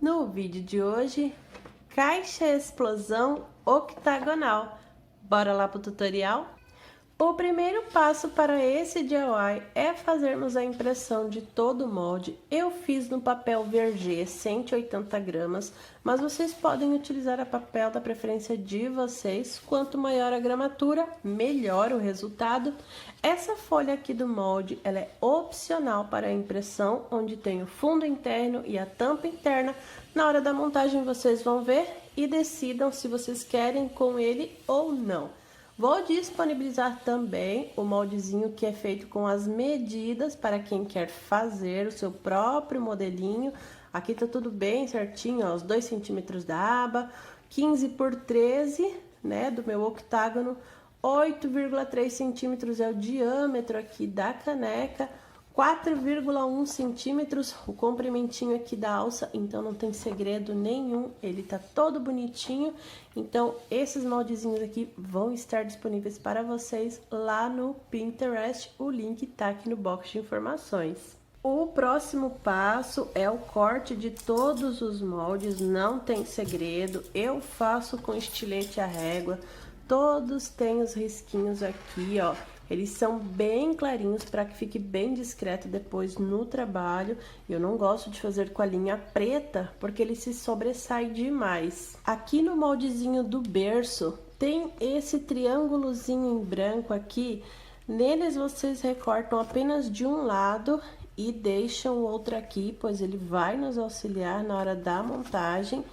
No vídeo de hoje, caixa explosão octagonal. Bora lá pro tutorial? O primeiro passo para esse DIY é fazermos a impressão de todo o molde. Eu fiz no papel Verger 180 gramas, mas vocês podem utilizar a papel da preferência de vocês. Quanto maior a gramatura, melhor o resultado. Essa folha aqui do molde, ela é opcional para a impressão, onde tem o fundo interno e a tampa interna. Na hora da montagem vocês vão ver e decidam se vocês querem com ele ou não. Vou disponibilizar também o moldezinho que é feito com as medidas para quem quer fazer o seu próprio modelinho. Aqui tá tudo bem certinho, ó, os 2 centímetros da aba, 15 por 13, né, do meu octágono, 8,3 centímetros é o diâmetro aqui da caneca, 4,1 centímetros o comprimentinho aqui da alça, então não tem segredo nenhum, ele tá todo bonitinho. Então esses moldezinhos aqui vão estar disponíveis para vocês lá no Pinterest, o link tá aqui no box de informações. O próximo passo é o corte de todos os moldes, não tem segredo, eu faço com estilete à régua, todos têm os risquinhos aqui, ó. Eles são bem clarinhos para que fique bem discreto depois no trabalho. Eu não gosto de fazer com a linha preta, porque ele se sobressai demais. Aqui no moldezinho do berço, tem esse triângulozinho em branco aqui. Neles vocês recortam apenas de um lado e deixam o outro aqui, pois ele vai nos auxiliar na hora da montagem.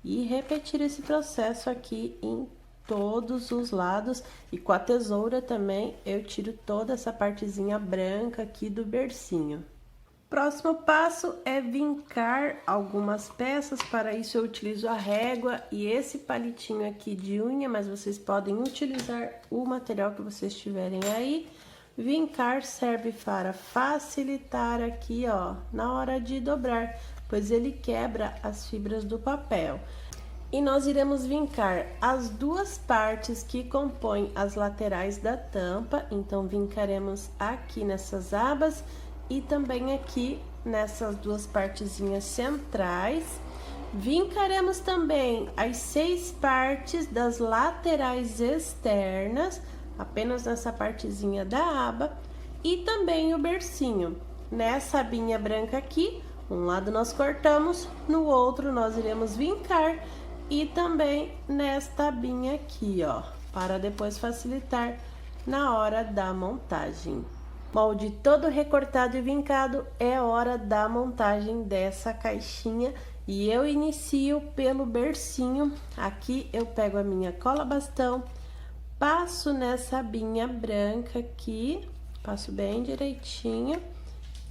E repetir esse processo aqui em todos os lados, e com a tesoura também eu tiro toda essa partezinha branca aqui do bercinho. Próximo passo é vincar algumas peças. Para isso eu utilizo a régua e esse palitinho aqui de unha, mas vocês podem utilizar o material que vocês tiverem aí. Vincar serve para facilitar aqui, ó, na hora de dobrar, pois ele quebra as fibras do papel. E nós iremos vincar as duas partes que compõem as laterais da tampa. Então, vincaremos aqui nessas abas e também aqui nessas duas partezinhas centrais. Vincaremos também as 6 partes das laterais externas, apenas nessa partezinha da aba. E também o bercinho. Nessa abinha branca aqui, um lado nós cortamos, no outro nós iremos vincar. E também nesta abinha aqui, ó, para depois facilitar na hora da montagem. Molde todo recortado e vincado, é hora da montagem dessa caixinha. E eu inicio pelo bercinho. Aqui eu pego a minha cola bastão, passo nessa abinha branca aqui, passo bem direitinho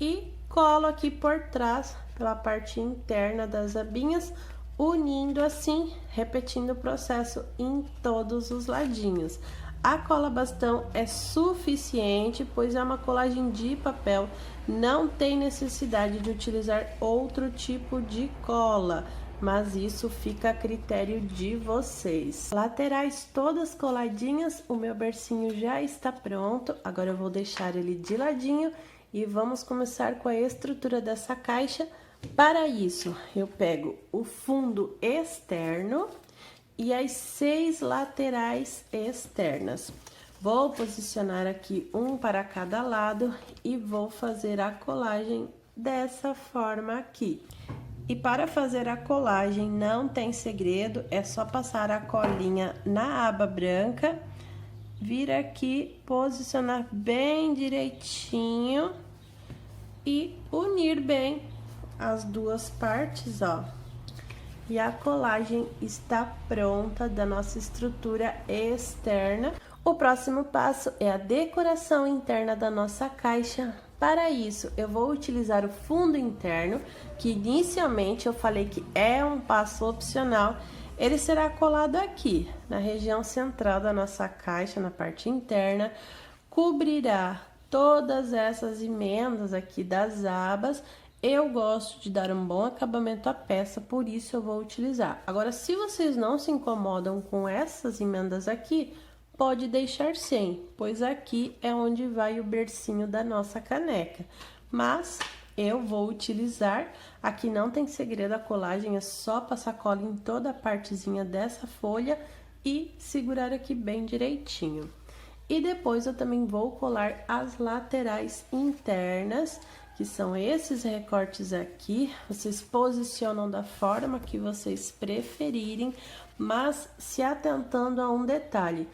e colo aqui por trás, pela parte interna das abinhas, unindo assim, repetindo o processo em todos os ladinhos. A cola bastão é suficiente, pois é uma colagem de papel, não tem necessidade de utilizar outro tipo de cola, mas isso fica a critério de vocês. Laterais todas coladinhas, o meu bercinho já está pronto, agora eu vou deixar ele de ladinho e vamos começar com a estrutura dessa caixa. Para isso, eu pego o fundo externo e as 6 laterais externas. Vou posicionar aqui um para cada lado e vou fazer a colagem dessa forma aqui. E para fazer a colagem não tem segredo, é só passar a colinha na aba branca, vir aqui, posicionar bem direitinho e unir bem as duas partes, ó. E a colagem está pronta da nossa estrutura externa. O próximo passo é a decoração interna da nossa caixa. Para isso, eu vou utilizar o fundo interno, que inicialmente eu falei que é um passo opcional. Ele será colado aqui, na região central da nossa caixa, na parte interna. Cobrirá todas essas emendas aqui das abas. Eu gosto de dar um bom acabamento à peça, por isso eu vou utilizar. Agora, se vocês não se incomodam com essas emendas aqui, pode deixar sem, pois aqui é onde vai o bercinho da nossa caneca. Mas eu vou utilizar. Aqui não tem segredo, a colagem é só passar cola em toda a partezinha dessa folha e segurar aqui bem direitinho. E depois eu também vou colar as laterais internas, que são esses recortes aqui. Vocês posicionam da forma que vocês preferirem, mas se atentando a um detalhe.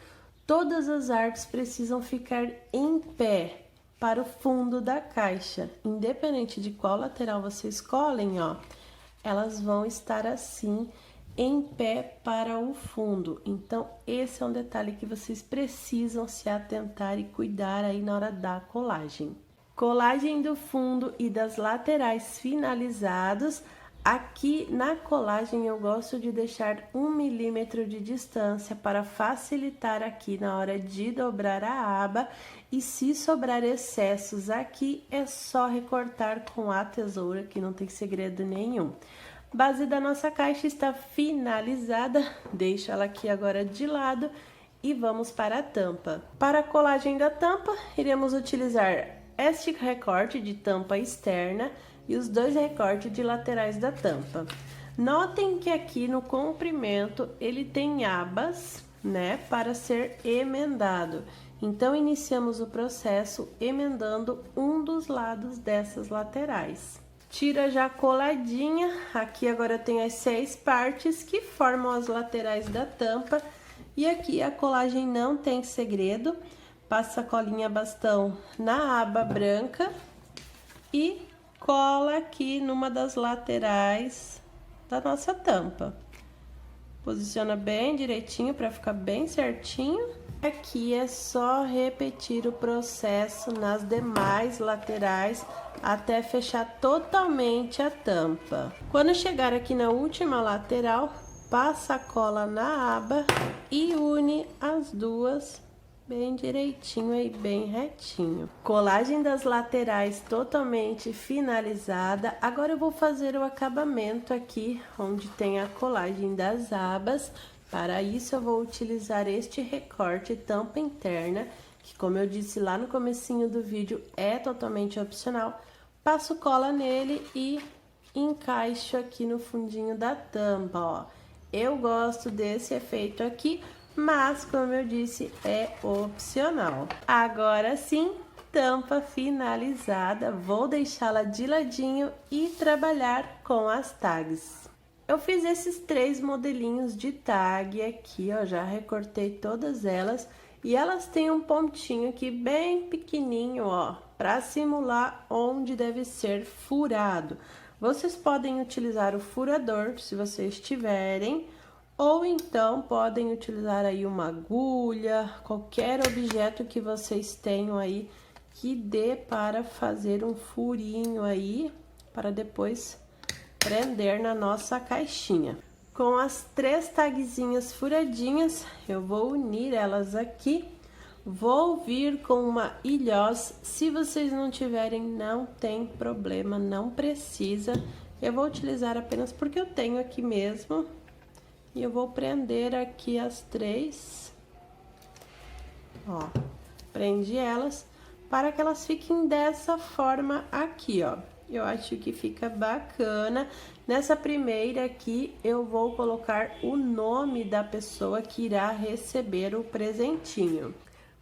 Todas as artes precisam ficar em pé para o fundo da caixa. Independente de qual lateral vocês colhem, ó, elas vão estar assim, em pé para o fundo. Então, esse é um detalhe que vocês precisam se atentar e cuidar aí na hora da colagem. Colagem do fundo e das laterais finalizados. Aqui na colagem eu gosto de deixar 1 milímetro de distância para facilitar aqui na hora de dobrar a aba. E se sobrar excessos aqui, é só recortar com a tesoura, que não tem segredo nenhum. Base da nossa caixa está finalizada, deixo ela aqui agora de lado e vamos para a tampa. Para a colagem da tampa, iremos utilizar este recorte de tampa externa e os 2 recortes de laterais da tampa. Notem que aqui no comprimento ele tem abas, né, para ser emendado. Então, iniciamos o processo emendando um dos lados dessas laterais. Tira já coladinha, aqui agora tem as 6 partes que formam as laterais da tampa. E aqui a colagem não tem segredo, passa a colinha bastão na aba branca e cola aqui numa das laterais da nossa tampa. Posiciona bem direitinho para ficar bem certinho. Aqui é só repetir o processo nas demais laterais até fechar totalmente a tampa. Quando chegar aqui na última lateral, passa a cola na aba e une as duas bem direitinho e bem retinho. Colagem das laterais totalmente finalizada. Agora eu vou fazer o acabamento aqui, onde tem a colagem das abas. Para isso eu vou utilizar este recorte tampa interna, que como eu disse lá no comecinho do vídeo, é totalmente opcional. Passo cola nele e encaixo aqui no fundinho da tampa, ó. Eu gosto desse efeito aqui, mas como eu disse, é opcional. Agora sim, tampa finalizada. Vou deixá-la de ladinho e trabalhar com as tags. Eu fiz esses 3 modelinhos de tag aqui, ó, já recortei todas elas. E elas têm um pontinho aqui bem pequenininho, ó, para simular onde deve ser furado. Vocês podem utilizar o furador, se vocês tiverem, ou então podem utilizar aí uma agulha, qualquer objeto que vocês tenham aí que dê para fazer um furinho aí, para depois prender na nossa caixinha. Com as 3 tagzinhas furadinhas, eu vou unir elas aqui. Vou vir com uma ilhós. Se vocês não tiverem, não tem problema, não precisa. Eu vou utilizar apenas porque eu tenho aqui mesmo. E eu vou prender aqui as 3. Ó, prendi elas para que elas fiquem dessa forma aqui, ó. Eu acho que fica bacana. Nessa primeira aqui, eu vou colocar o nome da pessoa que irá receber o presentinho.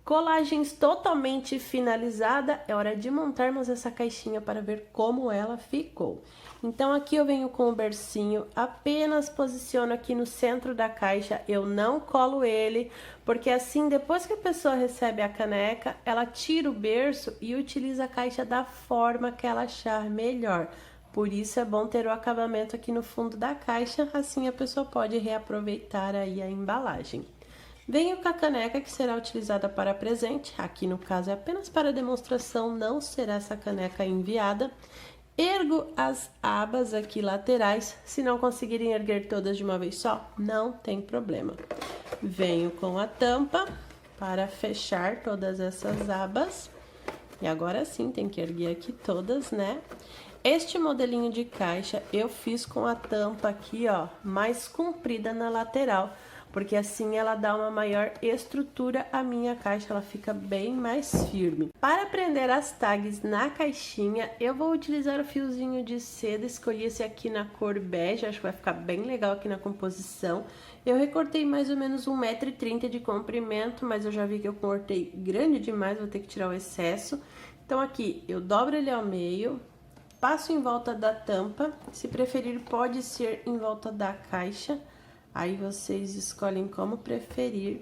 Colagens totalmente finalizada, é hora de montarmos essa caixinha para ver como ela ficou. Então, aqui eu venho com o bercinho, apenas posiciono aqui no centro da caixa, eu não colo ele, porque assim, depois que a pessoa recebe a caneca, ela tira o berço e utiliza a caixa da forma que ela achar melhor. Por isso é bom ter o acabamento aqui no fundo da caixa, assim a pessoa pode reaproveitar aí a embalagem. Venho com a caneca que será utilizada para presente, aqui no caso é apenas para demonstração, não será essa caneca enviada. Ergo as abas aqui laterais, se não conseguirem erguer todas de uma vez só, não tem problema. Venho com a tampa para fechar todas essas abas. E agora sim, tem que erguer aqui todas, né? Este modelinho de caixa eu fiz com a tampa aqui, ó, mais comprida na lateral. porque assim ela dá uma maior estrutura à minha caixa, ela fica bem mais firme. Para prender as tags na caixinha, eu vou utilizar o fiozinho de seda, escolhi esse aqui na cor bege, acho que vai ficar bem legal aqui na composição. Eu recortei mais ou menos 1,30 m de comprimento, mas eu já vi que eu cortei grande demais, vou ter que tirar o excesso. Então aqui eu dobro ele ao meio, passo em volta da tampa, se preferir pode ser em volta da caixa, aí vocês escolhem como preferir.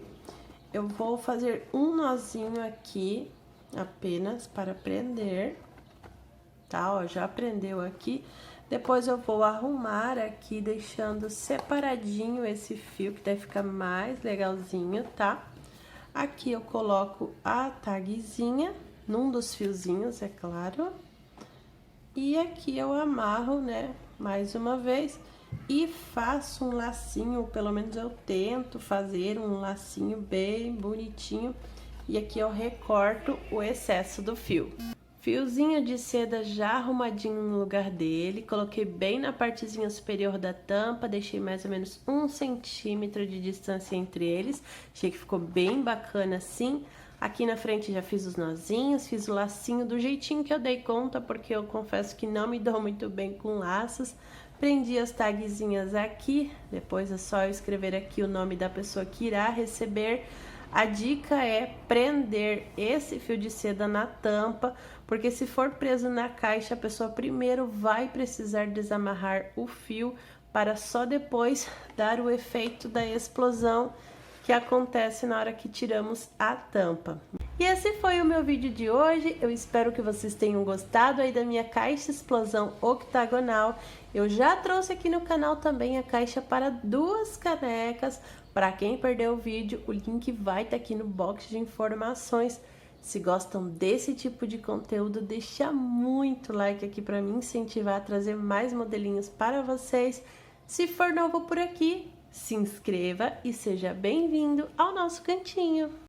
Eu vou fazer um nozinho aqui, apenas para prender, tá? Ó, já prendeu aqui. Depois eu vou arrumar aqui, deixando separadinho esse fio, que deve ficar mais legalzinho, tá? Aqui eu coloco a tagzinha, num dos fiozinhos, é claro. E aqui eu amarro, né, mais uma vez, e faço um lacinho, pelo menos eu tento fazer um lacinho bem bonitinho. E aqui eu recorto o excesso do fio. Fiozinho de seda já arrumadinho no lugar dele, coloquei bem na partezinha superior da tampa, deixei mais ou menos 1 centímetro de distância entre eles, achei que ficou bem bacana assim. Aqui na frente já fiz os nozinhos, fiz o lacinho do jeitinho que eu dei conta, porque eu confesso que não me dou muito bem com laços. Prendi as tagzinhas aqui, depois é só eu escrever aqui o nome da pessoa que irá receber. A dica é prender esse fio de seda na tampa, porque se for preso na caixa, a pessoa primeiro vai precisar desamarrar o fio para só depois dar o efeito da explosão que acontece na hora que tiramos a tampa. E esse foi o meu vídeo de hoje, eu espero que vocês tenham gostado aí da minha caixa explosão octagonal. Eu já trouxe aqui no canal também a caixa para 2 canecas. Para quem perdeu o vídeo, o link vai estar aqui no box de informações. Se gostam desse tipo de conteúdo, deixa muito like aqui para me incentivar a trazer mais modelinhos para vocês. Se for novo por aqui, se inscreva e seja bem-vindo ao nosso cantinho.